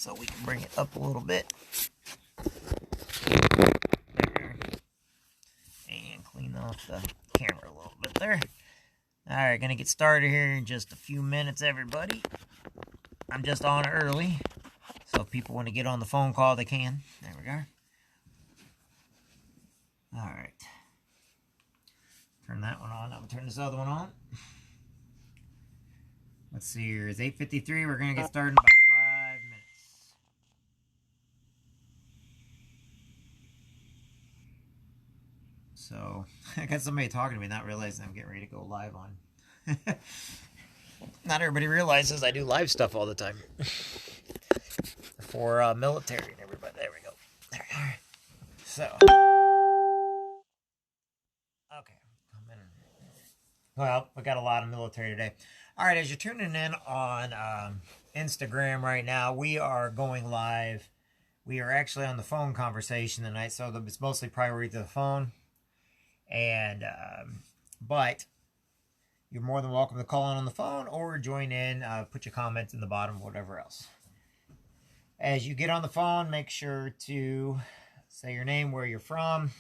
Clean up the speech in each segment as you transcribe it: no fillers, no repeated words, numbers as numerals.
so we can bring it up a little bit. There. And clean off the camera a little bit there. Alright, gonna get started here in just a few minutes, everybody. I'm just on early, so if people want to get on the phone call, they can. There we go. Alright. Turn that one on. I'm going to turn this other one on. Let's see here. It's 8:53. We're going to get started in about 5 minutes. So, I got somebody talking to me, not realizing I'm getting ready to go live on. Not everybody realizes I do live stuff all the time. For military and everybody. There we go. There we are. So. Okay. Well, we got a lot of military today. All right, as you're tuning in on Instagram right now, we are going live. We are actually on the phone conversation tonight, so it's mostly priority to the phone. And but you're more than welcome to call in on the phone or join in, put your comments in the bottom, whatever else. As you get on the phone, make sure to say your name, where you're from.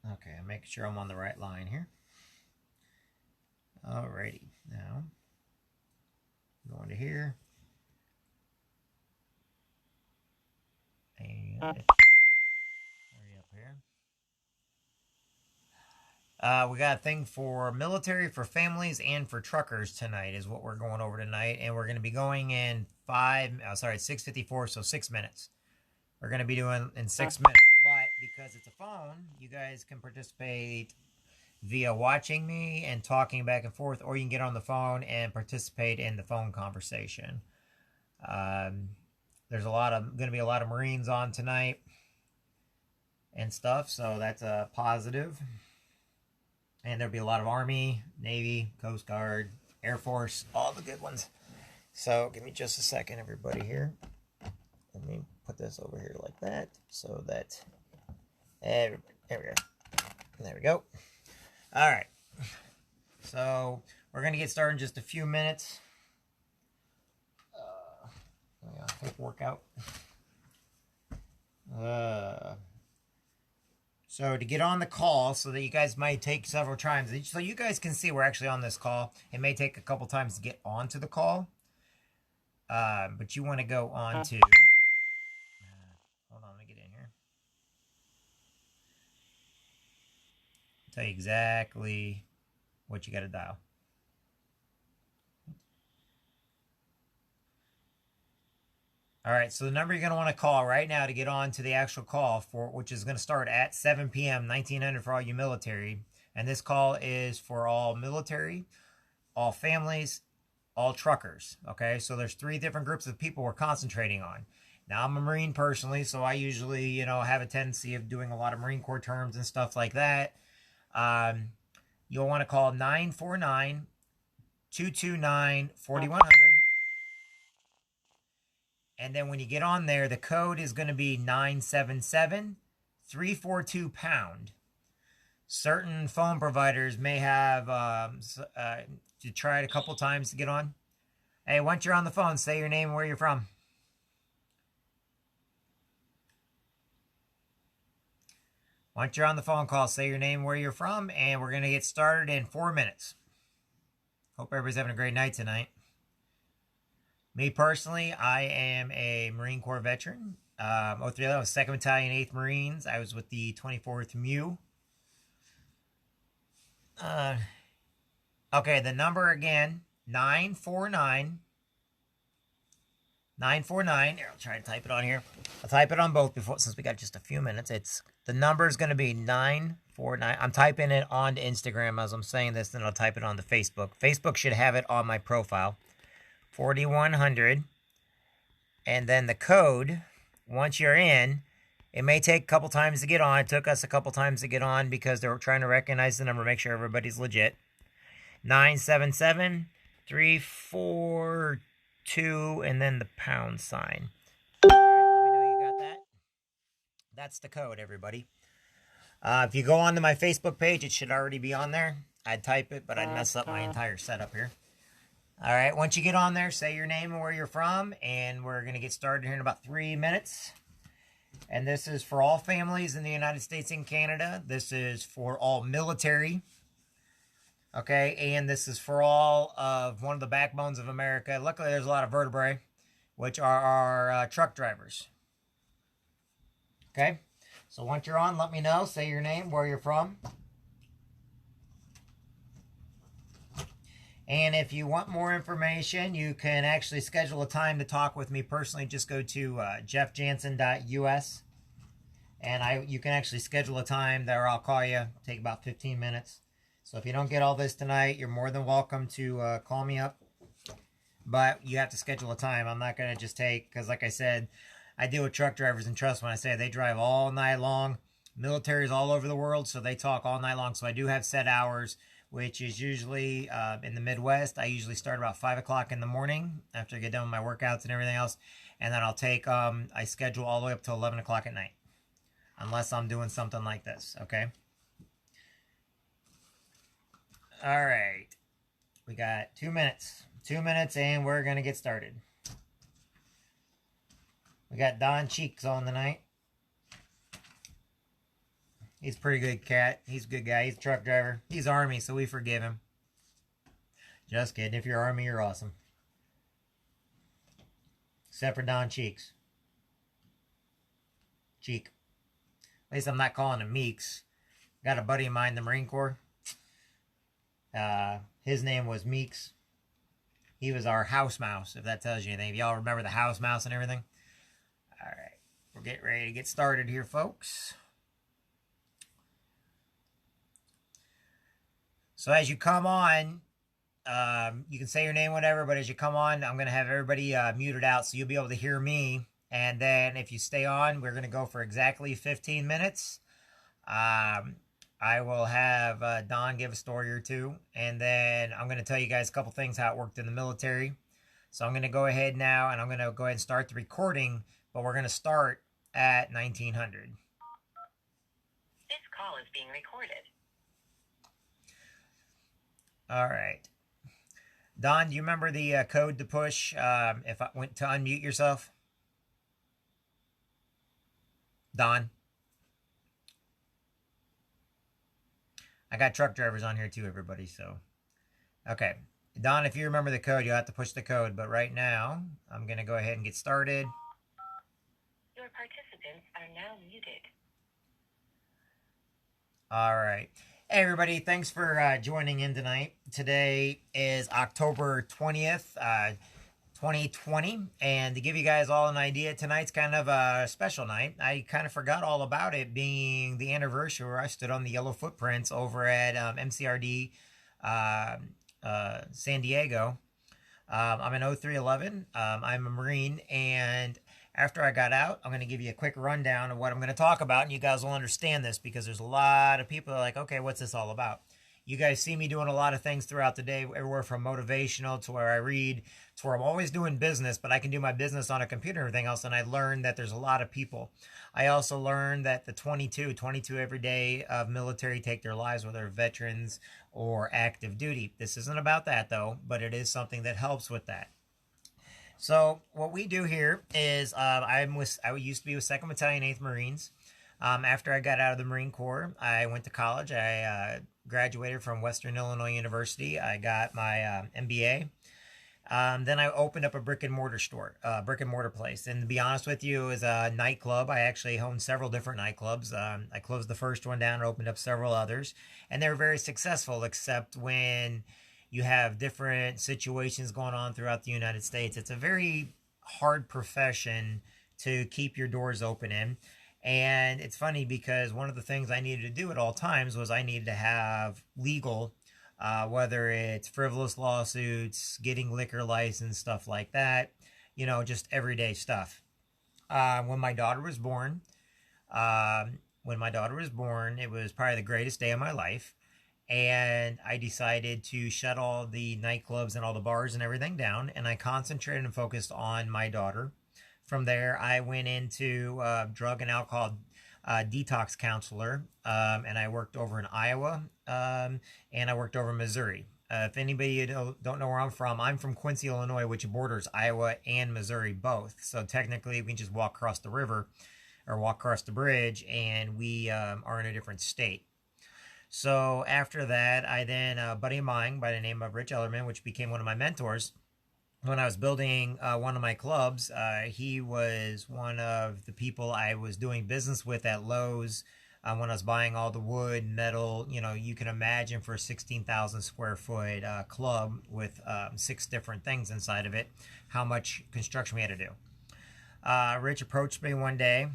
Okay, I'm making sure I'm on the right line here. Alrighty, now going to here. And hurry up here. We got a thing for military, for families, and for truckers tonight is what we're going over tonight. And we're going to be going in 6:54, so 6 minutes. We're going to be doing in 6 minutes. But because it's a phone, you guys can participate via watching me and talking back and forth, or you can get on the phone and participate in the phone conversation. There's going to be a lot of Marines on tonight and stuff, so that's a positive. And there'll be a lot of Army, Navy, Coast Guard, Air Force, all the good ones. So give me just a second, everybody here. Let me put this over here like that, so that there we go. There we go. All right. So we're gonna get started in just a few minutes. Paperwork out. So to get on the call, so that you guys might take several times, so you guys can see we're actually on this call. It may take a couple times to get onto the call, but you want to go on to. Hold on, let me get in here. I'll tell you exactly what you got to dial. All right, so the number you're going to want to call right now to get on to the actual call, which is going to start at 7 p.m., 1900 for all you military. And this call is for all military, all families, all truckers. Okay, so there's 3 different groups of people we're concentrating on. Now, I'm a Marine personally, so I usually, have a tendency of doing a lot of Marine Corps terms and stuff like that. You'll want to call 949-229-4100. And then when you get on there, the code is going to be 977-342-pound. Certain phone providers may have you try it a couple times to get on. Hey, once you're on the phone, say your name and where you're from. Once you're on the phone call, say your name and where you're from, and we're going to get started in 4 minutes. Hope everybody's having a great night tonight. Me personally, I am a Marine Corps veteran. 03, I was 2nd Battalion, 8th Marines. I was with the 24th MU. Okay, the number again, 949. Here, I'll try to type it on here. I'll type it on both before, since we got just a few minutes. The number is going to be 949. I'm typing it on Instagram as I'm saying this, then I'll type it on the Facebook. Facebook should have it on my profile. 4100. And then the code, once you're in, it may take a couple times to get on. It took us a couple times to get on because they were trying to recognize the number, make sure everybody's legit. 977-342, and then the pound sign. All right, let me know you got that. That's the code, everybody. If you go onto my Facebook page, it should already be on there. I'd type it, but I'd mess up my entire setup here. All right, once you get on there, say your name and where you're from, and we're going to get started here in about 3 minutes. And this is for all families in the United States and Canada. This is for all military. Okay, and this is for all of one of the backbones of America. Luckily, there's a lot of vertebrae, which are our truck drivers. Okay, so once you're on, let me know. Say your name, where you're from. And if you want more information, you can actually schedule a time to talk with me personally. Just go to jeffjansen.us, and you can actually schedule a time there. I'll call you. Take about 15 minutes. So if you don't get all this tonight, you're more than welcome to call me up. But you have to schedule a time. I'm not going to just take, because like I said, I deal with truck drivers, and trust when I say they drive all night long. Military's all over the world, so they talk all night long. So I do have set hours, which is usually in the Midwest. I usually start about 5 o'clock in the morning after I get done with my workouts and everything else. And then I'll take, I schedule all the way up to 11 o'clock at night. Unless I'm doing something like this, okay? All right. We got 2 minutes. 2 minutes and we're going to get started. We got Don Cheeks on tonight. He's a pretty good cat. He's a good guy. He's a truck driver. He's Army, so we forgive him. Just kidding. If you're Army, you're awesome. Except for Don Cheeks. Cheek. At least I'm not calling him Meeks. Got a buddy of mine in the Marine Corps. His name was Meeks. He was our house mouse, if that tells you anything. If y'all remember the house mouse and everything. All right. We're getting ready to get started here, folks. So as you come on, you can say your name, whatever, but as you come on, I'm going to have everybody muted out so you'll be able to hear me. And then if you stay on, we're going to go for exactly 15 minutes. I will have Don give a story or two. And then I'm going to tell you guys a couple things how it worked in the military. So I'm going to go ahead now, and I'm going to go ahead and start the recording. But we're going to start at 1900. This call is being recorded. All right. Don, do you remember the code to push if I went to unmute yourself? Don? I got truck drivers on here too, everybody, so. Okay. Don, if you remember the code, you'll have to push the code. But right now, I'm going to go ahead and get started. Your participants are now muted. All right. Hey, everybody. Thanks for joining in tonight. Today is October 20th, 2020. And to give you guys all an idea, tonight's kind of a special night. I kind of forgot all about it being the anniversary where I stood on the yellow footprints over at MCRD San Diego. I'm an 0311. I'm a Marine, and after I got out, I'm going to give you a quick rundown of what I'm going to talk about, and you guys will understand this because there's a lot of people that are like, okay, what's this all about? You guys see me doing a lot of things throughout the day, everywhere from motivational to where I read, to where I'm always doing business, but I can do my business on a computer and everything else, and I learned that there's a lot of people. I also learned that the 22 every day of military take their lives, whether they're veterans or active duty. This isn't about that, though, but it is something that helps with that. So what we do here is I used to be with 2nd Battalion, 8th Marines. After I got out of the Marine Corps, I went to college. I graduated from Western Illinois University. I got my MBA. Then I opened up a brick and mortar store, brick and mortar place. And to be honest with you, it was a nightclub. I actually owned several different nightclubs. I closed the first one down and opened up several others. And they were very successful, except when you have different situations going on throughout the United States. It's a very hard profession to keep your doors open in. And it's funny because one of the things I needed to do at all times was I needed to have legal, whether it's frivolous lawsuits, getting liquor license, stuff like that, just everyday stuff. When my daughter was born, it was probably the greatest day of my life. And I decided to shut all the nightclubs and all the bars and everything down, and I concentrated and focused on my daughter. From there, I went into drug and alcohol detox counselor, and I worked over in Iowa, and I worked over in Missouri. If anybody don't know where I'm from Quincy, Illinois, which borders Iowa and Missouri both. So technically, we can just walk across the river or walk across the bridge, and we are in a different state. So after that, I then a buddy of mine by the name of Rich Ellerman, which became one of my mentors. When I was building one of my clubs, he was one of the people I was doing business with at Lowe's when I was buying all the wood, metal. You can imagine for a 16,000 square foot club with 6 different things inside of it, how much construction we had to do. Rich approached me one day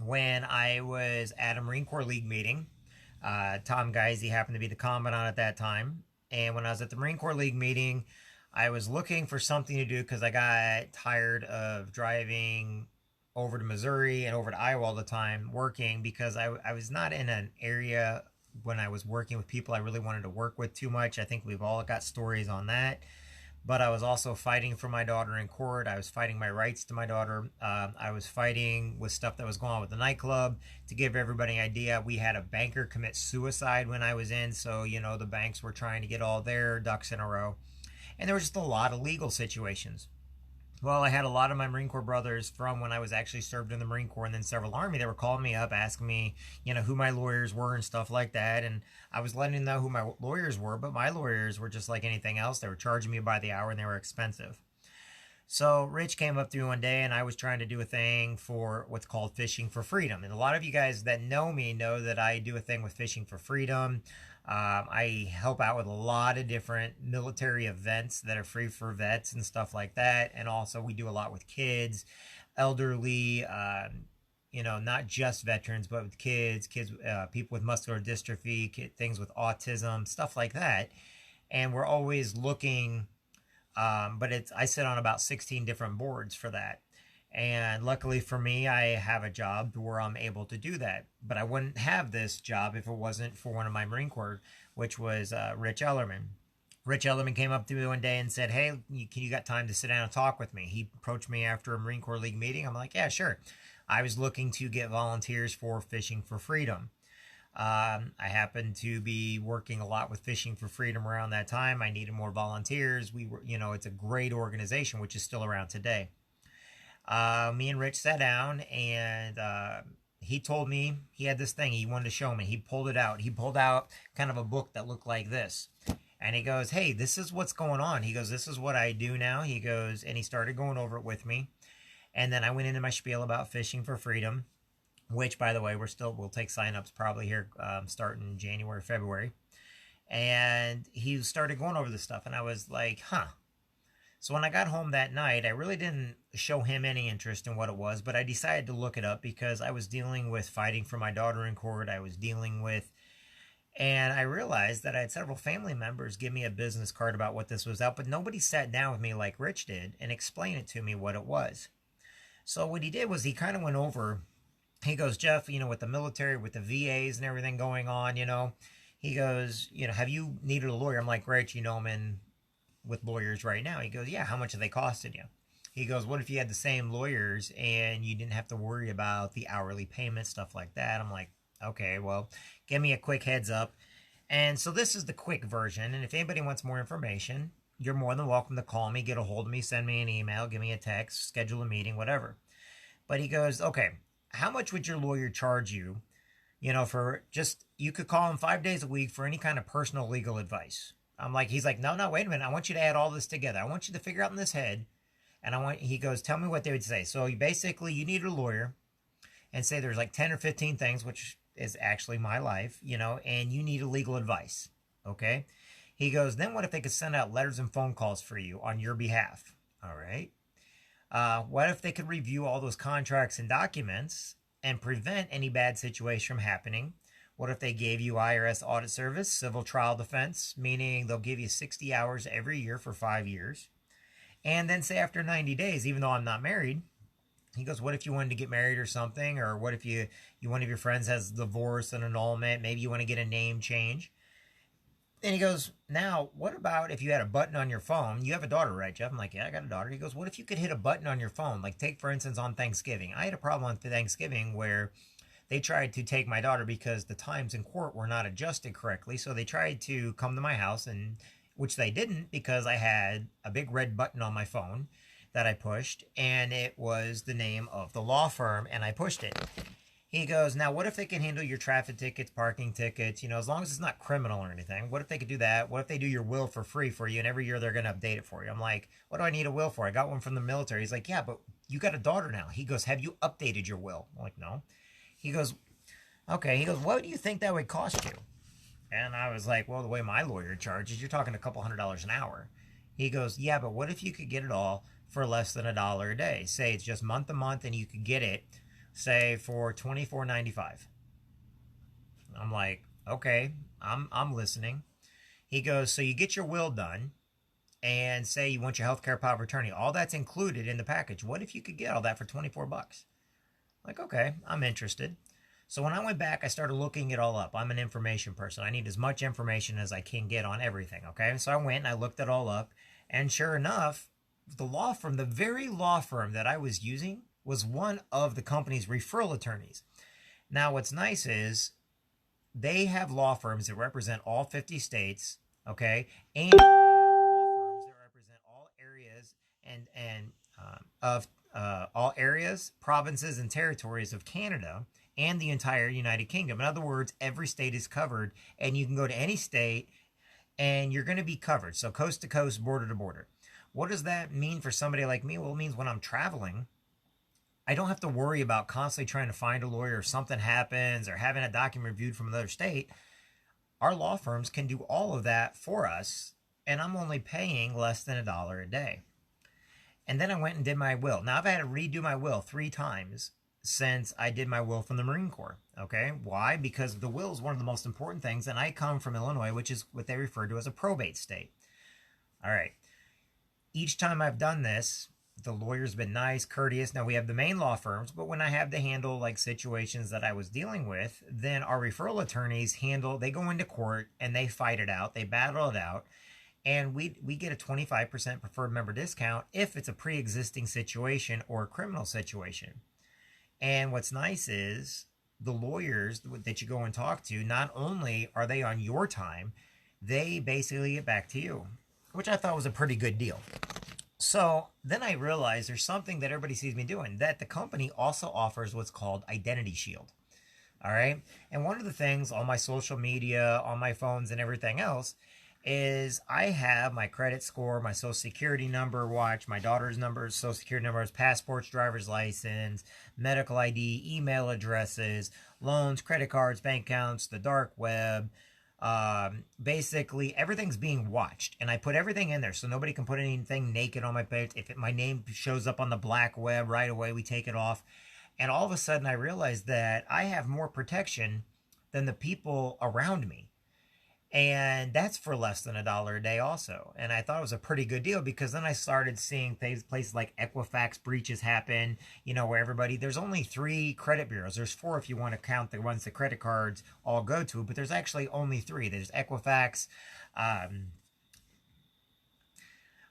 when I was at a Marine Corps League meeting. Tom Geisey happened to be the commandant at that time. And when I was at the Marine Corps League meeting, I was looking for something to do because I got tired of driving over to Missouri and over to Iowa all the time working, because I was not in an area when I was working with people I really wanted to work with too much. I think we've all got stories on that. But I was also fighting for my daughter in court. I was fighting my rights to my daughter. I was fighting with stuff that was going on with the nightclub. To give everybody an idea, we had a banker commit suicide when I was in. So, the banks were trying to get all their ducks in a row. And there was just a lot of legal situations. Well, I had a lot of my Marine Corps brothers from when I was actually served in the Marine Corps, and then several Army. They were calling me up, asking me, who my lawyers were and stuff like that. And I was letting them know who my lawyers were, but my lawyers were just like anything else. They were charging me by the hour, and they were expensive. So Rich came up to me one day, and I was trying to do a thing for what's called Fishing for Freedom. And a lot of you guys that know me know that I do a thing with Fishing for Freedom. I help out with a lot of different military events that are free for vets and stuff like that. And also we do a lot with kids, elderly, not just veterans, but with kids, people with muscular dystrophy, things with autism, stuff like that. And we're always looking, but I sit on about 16 different boards for that. And luckily for me, I have a job where I'm able to do that. But I wouldn't have this job if it wasn't for one of my Marine Corps, which was Rich Ellerman. Rich Ellerman came up to me one day and said, "Hey, you got time to sit down and talk with me?" He approached me after a Marine Corps League meeting. I'm like, "Yeah, sure." I was looking to get volunteers for Fishing for Freedom. I happened to be working a lot with Fishing for Freedom around that time. I needed more volunteers. We were, it's a great organization, which is still around today. Me and Rich sat down, and he told me he had this thing he wanted to show me. He pulled it out. He pulled out kind of a book that looked like this. And he goes, "Hey, this is what's going on." He goes, "This is what I do now." He goes, and he started going over it with me. And then I went into my spiel about Fishing for Freedom, which, by the way, we'll take signups probably here starting January, February. And he started going over this stuff, and I was like, huh. So when I got home that night, I really didn't show him any interest in what it was, but I decided to look it up because I was dealing with fighting for my daughter in court. And I realized that I had several family members give me a business card about what this was about, but nobody sat down with me like Rich did and explained it to me what it was. So what he did was he kind of went over, he goes, "Jeff, with the military, with the VAs and everything going on, he goes, have you needed a lawyer?" I'm like, "Rich, I'm in with lawyers right now." He goes, "Yeah, how much have they costed you?" He goes, "What if you had the same lawyers and you didn't have to worry about the hourly payment, stuff like that?" I'm like, "Okay, well, give me a quick heads up." And so this is the quick version. And if anybody wants more information, you're more than welcome to call me, get a hold of me, send me an email, give me a text, schedule a meeting, whatever. But he goes, "Okay, how much would your lawyer charge you, for just, you could call him 5 days a week for any kind of personal legal advice?" He's like, no, wait a minute. I want you to add all this together. I want you to figure out in this head. And he goes, "Tell me what they would say." So you need a lawyer and say there's like 10 or 15 things, which is actually my life, and you need a legal advice. Okay. He goes, "Then what if they could send out letters and phone calls for you on your behalf?" All right. What if they could review all those contracts and documents and prevent any bad situation from happening? What if they gave you IRS audit service, civil trial defense, meaning they'll give you 60 hours every year for 5 years? And then say after 90 days, even though I'm not married, he goes, "What if you wanted to get married or something? Or what if one of your friends has divorce and annulment? Maybe you want to get a name change." And he goes, "Now, what about if you had a button on your phone?" You have a daughter, right, Jeff? I'm like, "Yeah, I got a daughter." He goes, "What if you could hit a button on your phone? Like, take, for instance, on Thanksgiving. I had a problem on Thanksgiving where they tried to take my daughter because the times in court were not adjusted correctly. So they tried to come to my house and which they didn't because I had a big red button on my phone that I pushed, and it was the name of the law firm, and I pushed it. He goes, now what if they can handle your traffic tickets, parking tickets, as long as it's not criminal or anything? What if they could do that? What if they do your will for free for you, and every year they're going to update it for you? I'm like, what do I need a will for? I got one from the military. He's like, yeah, but you got a daughter now. He goes, have you updated your will? I'm like, no. He goes, okay. He goes, what do you think that would cost you? And I was like, well, the way my lawyer charges, you're talking a couple $100 an hour. He goes, yeah, but what if you could get it all for less than $1 a day? Say it's just month to month, and you could get it, say, for $24.95. I'm like, okay, I'm listening. He goes, so you get your will done, and say you want your healthcare power of attorney. All that's included in the package. What if you could get all that for $24? Like, okay, I'm interested. So when I went back, I started looking it all up. I'm an information person. I need as much information as I can get on everything, okay? So I went and I looked it all up. And sure enough, the very law firm that I was using was one of the company's referral attorneys. Now, what's nice is they have law firms that represent all 50 states, okay? And they have law firms that represent all areas of all areas, provinces, and territories of Canada and the entire United Kingdom. In other words, every state is covered, and you can go to any state and you're going to be covered. So coast to coast, border to border. What does that mean for somebody like me? Well, it means when I'm traveling, I don't have to worry about constantly trying to find a lawyer if something happens or having a document reviewed from another state. Our law firms can do all of that for us, and I'm only paying less than $1 a day. And then I went and did my will. Now, I've had to redo my will 3 times since I did my will from the Marine Corps. Okay, why? Because the will is one of the most important things, and I come from Illinois, which is what they refer to as a probate state. All right. Each time I've done this, the lawyer's been nice, courteous. Now, we have the main law firms, but when I have to handle like situations that I was dealing with, then our referral attorneys they go into court and they fight it out, they battle it out, and we get a 25% preferred member discount if it's a pre-existing situation or a criminal situation. And what's nice is the lawyers that you go and talk to, not only are they on your time, they basically get back to you, which I thought was a pretty good deal. So then I realized there's something that everybody sees me doing, that the company also offers what's called Identity Shield. All right. And one of the things on my social media, on my phones and everything else is I have my credit score, my social security number, watch, my daughter's numbers, social security numbers, passports, driver's license, medical ID, email addresses, loans, credit cards, bank accounts, the dark web. Basically everything's being watched, and I put everything in there so nobody can put anything naked on my page. If my name shows up on the black web, right away we take it off. And all of a sudden I realized that I have more protection than the people around me. And that's for less than $1 a day also. And I thought it was a pretty good deal, because then I started seeing places like Equifax breaches happen, where there's only 3 credit bureaus. There's 4 if you want to count the ones that credit cards all go to, but there's actually only 3. There's Equifax. I'm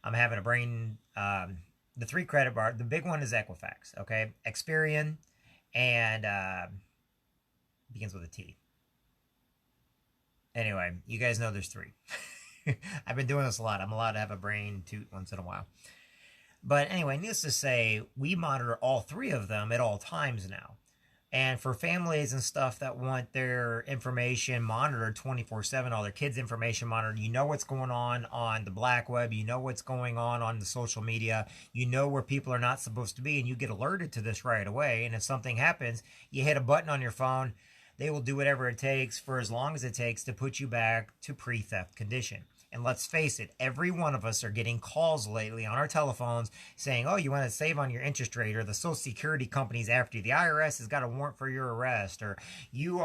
having a brain. The 3 credit bar, the big one is Equifax, okay? Experian, and begins with a T. Anyway, you guys know there's 3. I've been doing this a lot. I'm allowed to have a brain toot once in a while. But anyway, needless to say, we monitor all 3 of them at all times now. And for families and stuff that want their information monitored 24/7, all their kids' information monitored, you know what's going on the black web, you know what's going on the social media, you know where people are not supposed to be, and you get alerted to this right away. And if something happens, you hit a button on your phone, they will do whatever it takes for as long as it takes to put you back to pre-theft condition. And let's face it, every one of us are getting calls lately on our telephones saying, oh, you want to save on your interest rate, or the Social Security company's after you. The IRS has got a warrant for your arrest, or you've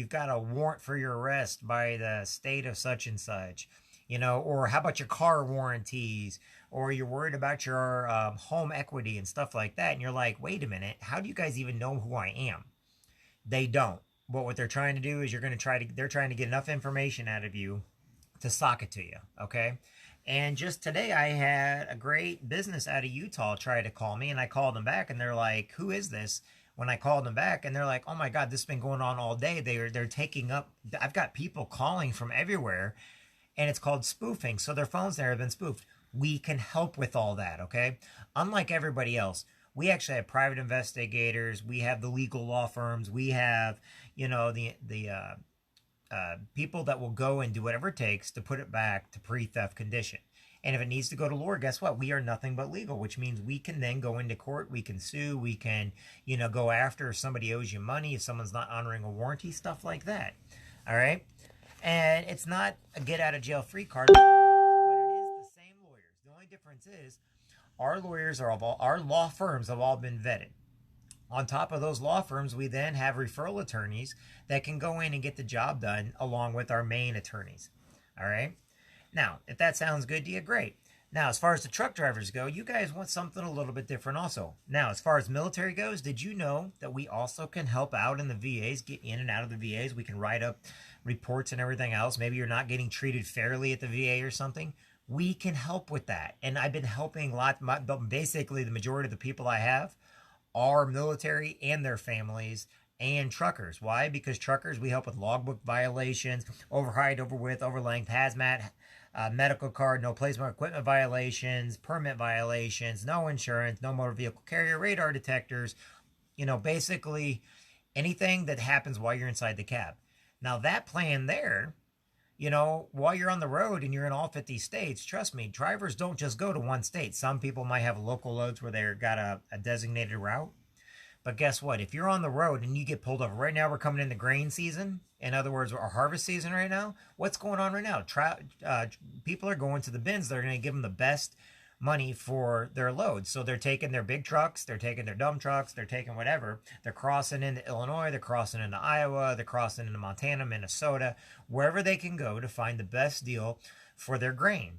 got a warrant for your arrest by the state of such and such. Or how about your car warranties, or you're worried about your home equity and stuff like that. And you're like, wait a minute, how do you guys even know who I am? They don't. But what they're trying to do is they're trying to get enough information out of you to sock it to you, okay? And just today I had a great business out of Utah try to call me, and I called them back, and they're like, who is this? When I called them back, and they're like, oh my God, this has been going on all day. They're taking up, I've got people calling from everywhere, and it's called spoofing. So their phones there have been spoofed. We can help with all that, okay? Unlike everybody else, we actually have private investigators. We have the legal law firms. We have, the people that will go and do whatever it takes to put it back to pre-theft condition. And if it needs to go to law, guess what? We are nothing but legal, which means we can then go into court. We can sue. We can, go after if somebody owes you money, if someone's not honoring a warranty, stuff like that. All right? And it's not a get out of jail free card, but it is the same lawyers. The only difference is our lawyers our law firms have all been vetted. On top of those law firms, we then have referral attorneys that can go in and get the job done along with our main attorneys. All right? Now, if that sounds good to you, great. Now, as far as the truck drivers go, you guys want something a little bit different also. Now, as far as military goes, did you know that we also can help out in the VAs, get in and out of the VAs? We can write up reports and everything else. Maybe you're not getting treated fairly at the VA or something. We can help with that. And I've been helping basically the majority of the people I have are military and their families and truckers. Why? Because truckers, we help with logbook violations, over height, over width, over length, hazmat, medical card, no placement equipment violations, permit violations, no insurance, no motor vehicle carrier, radar detectors, basically anything that happens while you're inside the cab. Now that plan there, while you're on the road and you're in all 50 states, trust me, drivers don't just go to one state. Some people might have local loads where they've got a designated route. But guess what? If you're on the road and you get pulled over, right now we're coming into grain season. In other words, our harvest season right now. What's going on right now? People are going to the bins. They're going to give them the best money for their loads. So they're taking their big trucks. They're taking their dump trucks. They're taking whatever. They're crossing into Illinois. They're crossing into Iowa. They're crossing into Montana, Minnesota, wherever they can go to find the best deal for their grain.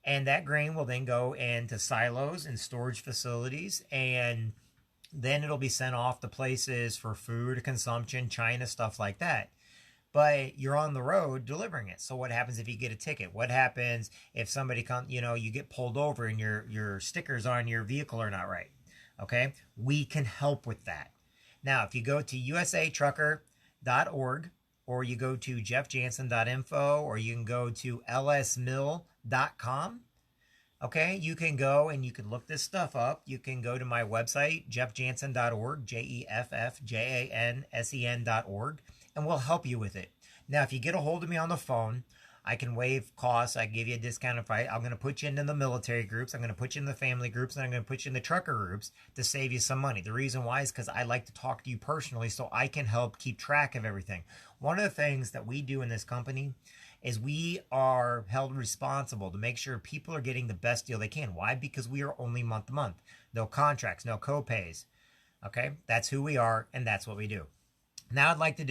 And that grain will then go into silos and storage facilities, and then it'll be sent off to places for food consumption, China, stuff like that. But you're on the road delivering it. So what happens if you get a ticket? What happens if somebody comes, you get pulled over and your stickers on your vehicle are not right? Okay? We can help with that. Now, if you go to usatrucker.org or you go to jeffjansen.info or you can go to lsmill.com, okay, you can go and you can look this stuff up. You can go to my website, jeffjansen.org, jeffjansen.org, and we'll help you with it. Now, if you get a hold of me on the phone, I can waive costs. I can give you a discount if I'm going to put you into the military groups. I'm going to put you in the family groups, and I'm going to put you in the trucker groups to save you some money. The reason why is because I like to talk to you personally so I can help keep track of everything. One of the things that we do in this company is we are held responsible to make sure people are getting the best deal they can. Why? Because we are only month to month. No contracts, no co-pays. Okay? That's who we are, and that's what we do. Now I'd like to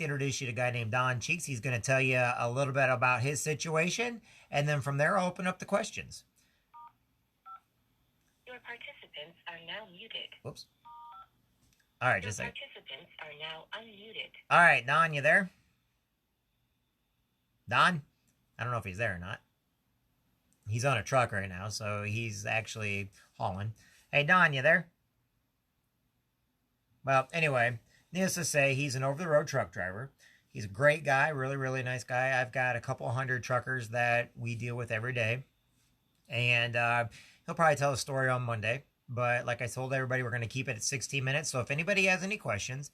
introduce you to a guy named Don Cheeks. He's going to tell you a little bit about his situation, and then from there I'll open up the questions. Your participants are now muted. Whoops. All right, just a second. Participants are now unmuted. All right, Don, you there? Don? I don't know if he's there or not. He's on a truck right now, so he's actually hauling. Hey, Don, you there? Well, anyway, needless to say, he's an over-the-road truck driver. He's a great guy, really, really nice guy. I've got a couple hundred truckers that we deal with every day. And he'll probably tell a story on Monday. But like I told everybody, we're going to keep it at 16 minutes. So if anybody has any questions,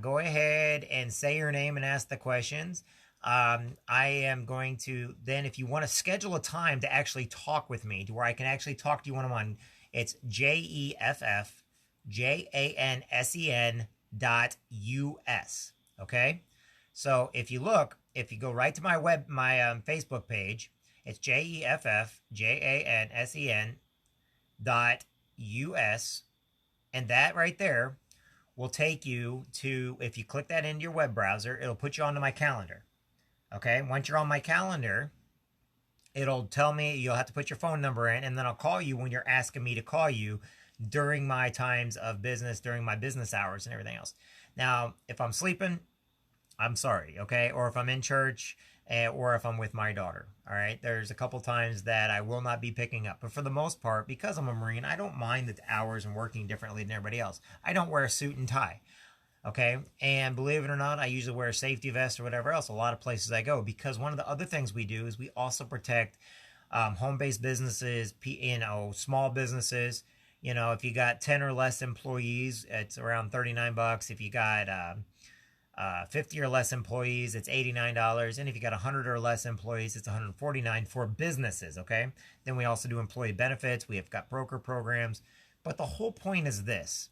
go ahead and say your name and ask the questions. I am going to, then if you want to schedule a time to actually talk with me, to where I can actually talk to you one-on-one, it's JEFFJANSEN.US. Okay? So if you go right to my Facebook page, it's JEFFJANSEN.US, and that right there will take you to, if you click that into your web browser, it'll put you onto my calendar. Okay, once you're on my calendar, it'll tell me you'll have to put your phone number in, and then I'll call you when you're asking me to call you during my times of business, during my business hours and everything else. Now, if I'm sleeping, I'm sorry, okay? Or if I'm in church, or if I'm with my daughter, all right? There's a couple times that I will not be picking up. But for the most part, because I'm a Marine, I don't mind the hours and working differently than everybody else. I don't wear a suit and tie. Okay. And believe it or not, I usually wear a safety vest or whatever else a lot of places I go, because one of the other things we do is we also protect home-based businesses, small businesses. If you got 10 or less employees, it's around $39. If you got 50 or less employees, it's $89. And if you got 100 or less employees, it's $149 for businesses. Okay. Then we also do employee benefits. We have got broker programs. But the whole point is this: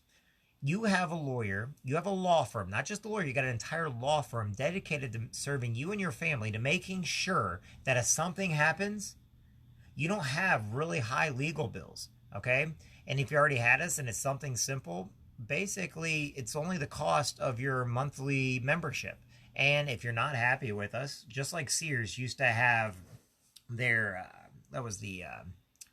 you have a lawyer, you have a law firm, not just a lawyer, you got an entire law firm dedicated to serving you and your family, to making sure that if something happens, you don't have really high legal bills. Okay. And if you already had us and it's something simple, basically it's only the cost of your monthly membership. And if you're not happy with us, just like Sears used to have their, that was the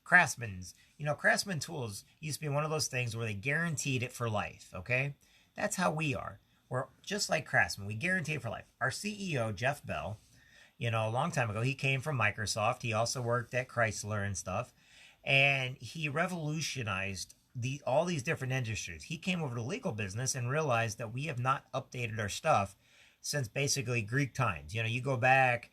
Craftsman's, Craftsman Tools used to be one of those things where they guaranteed it for life. Okay. That's how we are. We're just like Craftsman. We guarantee it for life. Our CEO, Jeff Bell, a long time ago, he came from Microsoft. He also worked at Chrysler and stuff. And he revolutionized all these different industries. He came over to legal business and realized that we have not updated our stuff since basically Greek times. You go back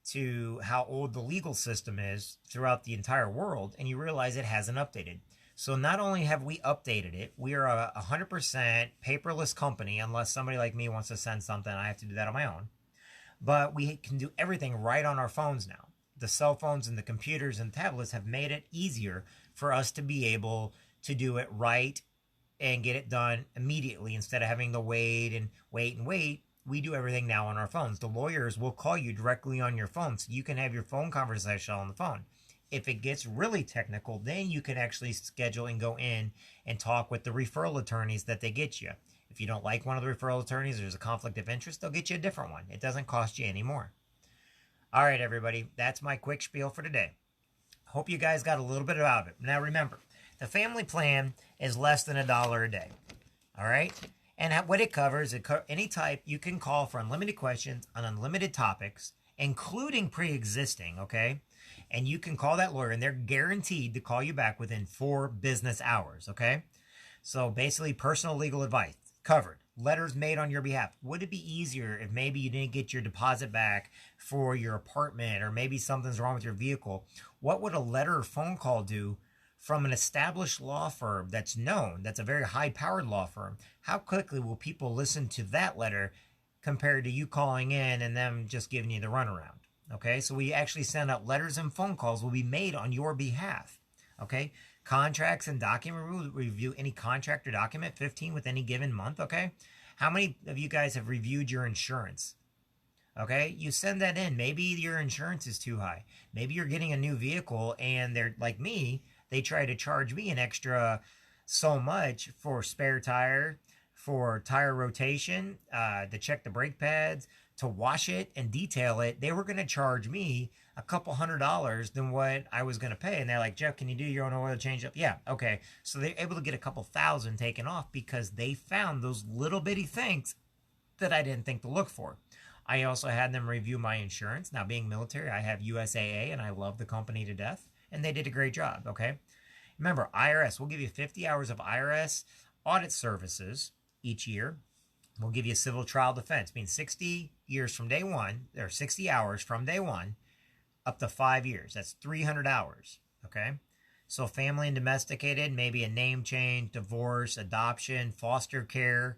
to how old the legal system is throughout the entire world, and you realize it hasn't updated. So not only have we updated it, we are a 100% paperless company. Unless somebody like me wants to send something, I have to do that on my own. But we can do everything right on our phones now. The cell phones and the computers and tablets have made it easier for us to be able to do it right and get it done immediately, instead of having to wait and wait and wait. We do everything now on our phones. The lawyers will call you directly on your phone, so you can have your phone conversation on the phone. If it gets really technical, then you can actually schedule and go in and talk with the referral attorneys that they get you. If you don't like one of the referral attorneys, there's a conflict of interest, they'll get you a different one. It doesn't cost you any more. All right, everybody, that's my quick spiel for today. Hope you guys got a little bit out of it. Now remember, the family plan is less than $1 a day. All right? And what it covers, any type, you can call for unlimited questions on unlimited topics, including pre-existing, okay? And you can call that lawyer, and they're guaranteed to call you back within 4 business hours, okay? So basically, personal legal advice covered. Letters made on your behalf. Would it be easier if maybe you didn't get your deposit back for your apartment, or maybe something's wrong with your vehicle? What would a letter or phone call do from an established law firm that's known, that's a very high-powered law firm? How quickly will people listen to that letter compared to you calling in and them just giving you the runaround? Okay, so we actually send out letters and phone calls will be made on your behalf. Okay, contracts and document review, any contract or document, 15 with any given month. Okay, how many of you guys have reviewed your insurance? Okay, you send that in. Maybe your insurance is too high. Maybe you're getting a new vehicle and they're like me, they try to charge me an extra so much for spare tire, for tire rotation, to check the brake pads, to wash it and detail it. They were going to charge me a couple $100 than what I was going to pay. And they're like, Jeff, can you do your own oil change up? Yeah, okay. So they're able to get a couple thousand taken off because they found those little bitty things that I didn't think to look for. I also had them review my insurance. Now, being military, I have USAA, and I love the company to death, and they did a great job, okay? Remember, IRS, we'll give you 50 hours of IRS audit services each year. We'll give you a civil trial defense, means 60 years from day one, or 60 hours from day one, up to 5 years. That's 300 hours, okay? So family and domesticated, maybe a name change, divorce, adoption, foster care,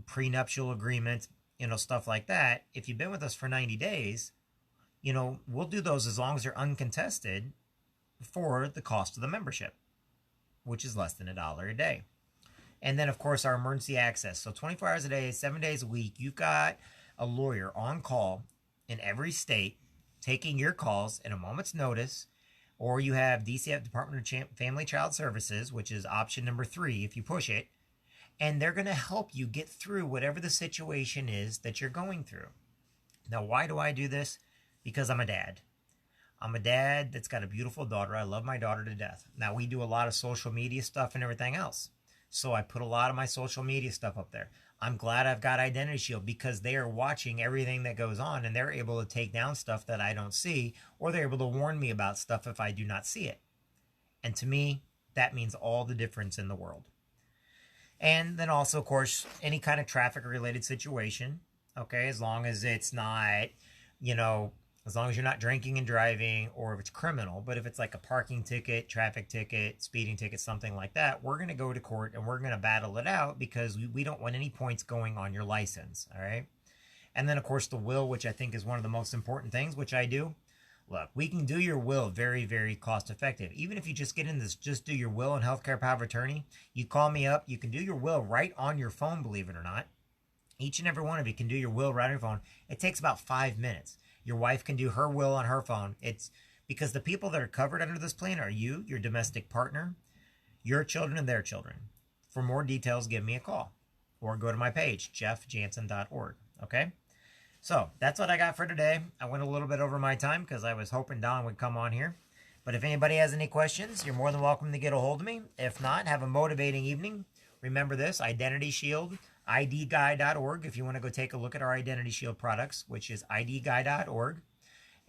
prenuptial agreements, stuff like that. If you've been with us for 90 days, we'll do those as long as they're uncontested for the cost of the membership, which is less than $1 a day. And then, of course, our emergency access. So 24 hours a day, 7 days a week, you've got a lawyer on call in every state taking your calls at a moment's notice. Or you have DCF, Department of Family Child Services, which is option number 3 if you push it. And they're going to help you get through whatever the situation is that you're going through. Now, why do I do this? Because I'm a dad. I'm a dad that's got a beautiful daughter. I love my daughter to death. Now, we do a lot of social media stuff and everything else. So I put a lot of my social media stuff up there. I'm glad I've got Identity Shield because they are watching everything that goes on, and they're able to take down stuff that I don't see, or they're able to warn me about stuff if I do not see it. And to me, that means all the difference in the world. And then also, of course, any kind of traffic related situation. Okay, as long as it's not, you know, as long as you're not drinking and driving or if it's criminal. But if it's like a parking ticket, traffic ticket, speeding ticket, something like that, we're going to go to court and we're going to battle it out because we don't want any points going on your license. All right. And then, of course, the will, which I think is one of the most important things, which I do. Look, we can do your will very, very cost effective. Even if you just get in this, just do your will and healthcare power of attorney, you call me up, you can do your will right on your phone, believe it or not. Each and every one of you can do your will right on your phone. It takes about 5 minutes. Your wife can do her will on her phone. It's because the people that are covered under this plan are you, your domestic partner, your children, and their children. For more details, give me a call or go to my page, jeffjansen.org. Okay? So that's what I got for today. I went a little bit over my time because I was hoping Don would come on here. But if anybody has any questions, you're more than welcome to get a hold of me. If not, have a motivating evening. Remember this, Identity Shield, idguy.org if you want to go take a look at our Identity Shield products, which is idguy.org.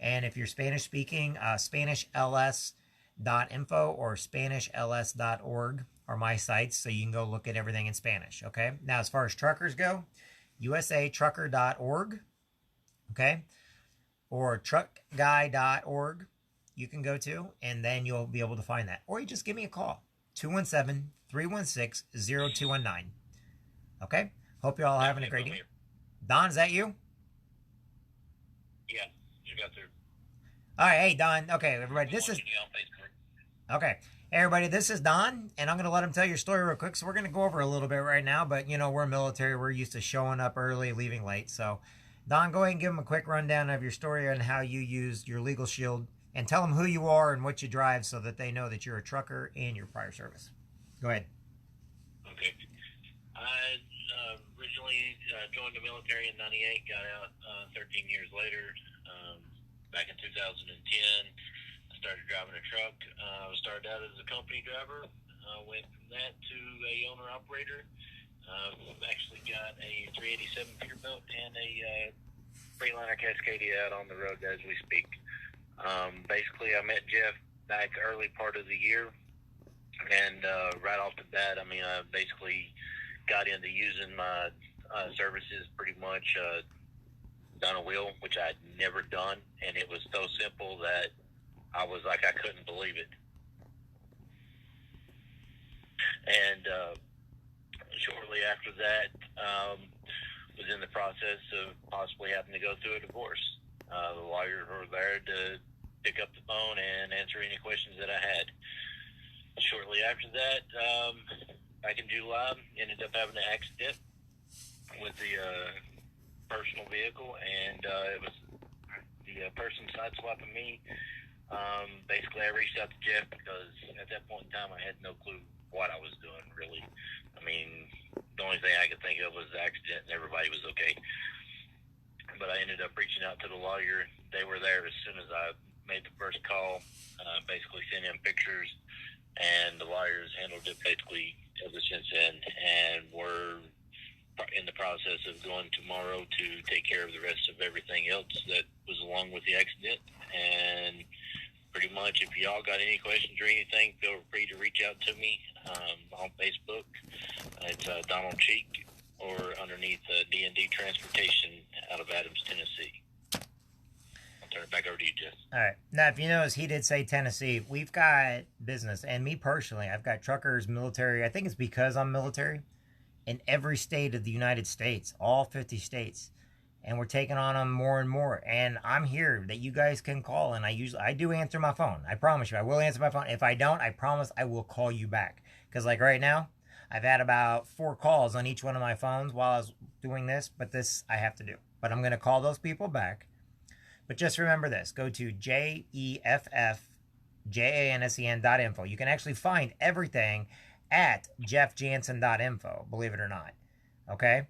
And if you're Spanish speaking, SpanishLS.info or SpanishLS.org are my sites, so you can go look at everything in Spanish, okay? Now, as far as truckers go, usatrucker.org, okay? Or truckguy.org you can go to, and then you'll be able to find that. Or you just give me a call, 217-316-0219. Okay? Hope you're all having a great day. Don, is that you? Yeah, you got through. All right, hey, Don. Okay, everybody, this is... Okay. Hey, everybody, this is Don, and I'm going to let him tell your story real quick. So we're going to go over a little bit right now, but, you know, we're military. We're used to showing up early, leaving late. So, Don, go ahead and give him a quick rundown of your story and how you used your legal shield, and tell them who you are and what you drive so that they know that you're a trucker and your prior service. Go ahead. Okay. I originally joined the military in 98, got out 13 years later. Back in 2010, I started driving a truck. I started out as a company driver. Went from that to a owner-operator. Actually got a 387 Peterbilt and a Freightliner Cascadia out on the road as we speak. Basically, I met Jeff back early part of the year, and right off the bat, I mean, I basically got into using my services pretty much. Done a will, which I'd never done, and it was so simple that I was like, I couldn't believe it. And shortly after that, was in the process of possibly having to go through a divorce. The lawyers were there to pick up the phone and answer any questions that I had. Shortly after that, back in July, ended up having an accident with the personal vehicle, and it was the person sideswiping me. Basically, I reached out to Jeff because at that point in time, I had no clue what I was doing, really. I mean, the only thing I could think of was the accident, and everybody was okay. But I ended up reaching out to the lawyer. They were there as soon as I made the first call, basically sent him pictures, and the lawyers handled it basically ever since then, and we're in the process of going tomorrow to take care of the rest of everything else that was along with the accident. And pretty much, if y'all got any questions or anything, feel free to reach out to me on Facebook. It's Donald Cheek, or underneath D&D Transportation out of Adams, Tennessee. I'll turn it back over to you, Jeff. All right. Now, if you notice, he did say Tennessee. We've got business, and me personally, I've got truckers, military. I think it's because I'm military in every state of the United States, all 50 states. And we're taking on them more and more. And I'm here that you guys can call, and I do answer my phone. I promise you, I will answer my phone. If I don't, I promise I will call you back. Because like right now, I've had about 4 calls on each one of my phones while I was doing this, but this I have to do. But I'm going to call those people back. But just remember this. Go to jeffjansen.info. You can actually find everything at jeffjansen.info, believe it or not. Okay?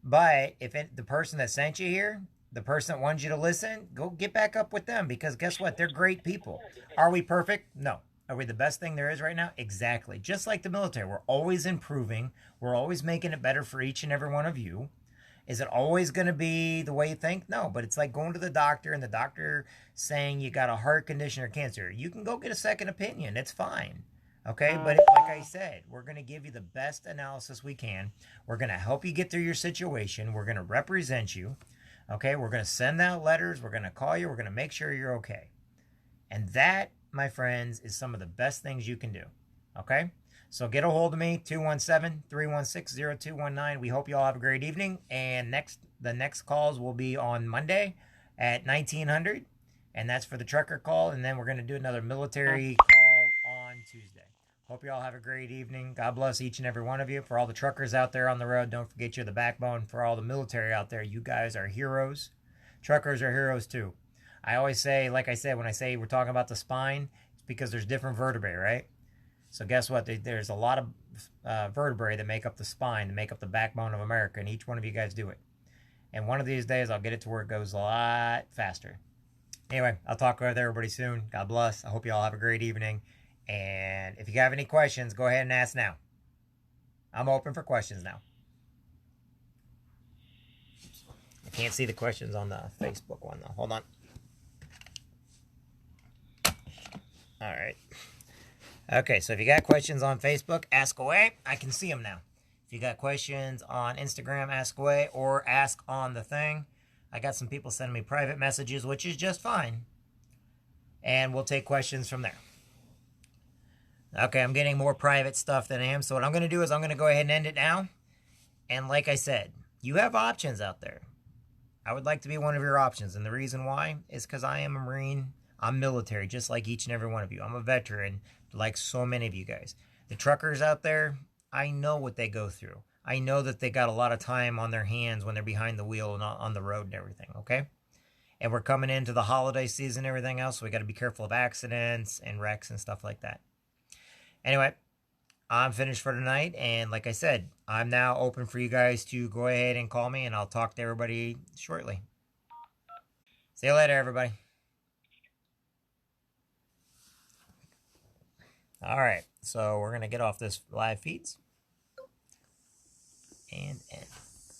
But if the person that sent you here, the person that wanted you to listen, go get back up with them, because guess what? They're great people. Are we perfect? No. Are we the best thing there is right now? Exactly. Just like the military. We're always improving. We're always making it better for each and every one of you. Is it always going to be the way you think? No, but it's like going to the doctor and the doctor saying you got a heart condition or cancer. You can go get a second opinion. It's fine. Okay, but like I said, we're going to give you the best analysis we can. We're going to help you get through your situation. We're going to represent you. Okay, we're going to send out letters. We're going to call you. We're going to make sure you're okay. And that, my friends, is some of the best things you can do. Okay? So get a hold of me, 217-316-0219. We hope you all have a great evening. And the next calls will be on Monday at 1900. And that's for the trucker call. And then we're going to do another military call on Tuesday. Hope you all have a great evening. God bless each and every one of you. For all the truckers out there on the road, don't forget you're the backbone. For all the military out there, you guys are heroes. Truckers are heroes too. I always say, like I said, when I say we're talking about the spine, it's because there's different vertebrae, right? So guess what? There's a lot of vertebrae that make up the spine, that make up the backbone of America, and each one of you guys do it. And one of these days, I'll get it to where it goes a lot faster. Anyway, I'll talk with everybody soon. God bless. I hope you all have a great evening. And if you have any questions, go ahead and ask now. I'm open for questions now. I can't see the questions on the Facebook one, though. Hold on. All right. Okay, so if you got questions on Facebook, ask away. I can see them now. If you got questions on Instagram, ask away, or ask on the thing. I got some people sending me private messages, which is just fine. And we'll take questions from there. Okay, I'm getting more private stuff than I am. So what I'm going to do is I'm going to go ahead and end it now. And like I said, you have options out there. I would like to be one of your options. And the reason why is because I am a Marine. I'm military, just like each and every one of you. I'm a veteran, like so many of you guys. The truckers out there, I know what they go through. I know that they got a lot of time on their hands when they're behind the wheel and on the road and everything, okay? And we're coming into the holiday season and everything else, so we got to be careful of accidents and wrecks and stuff like that. Anyway, I'm finished for tonight, and like I said, I'm now open for you guys to go ahead and call me, and I'll talk to everybody shortly. See you later, everybody. All right, so we're going to get off this live feeds.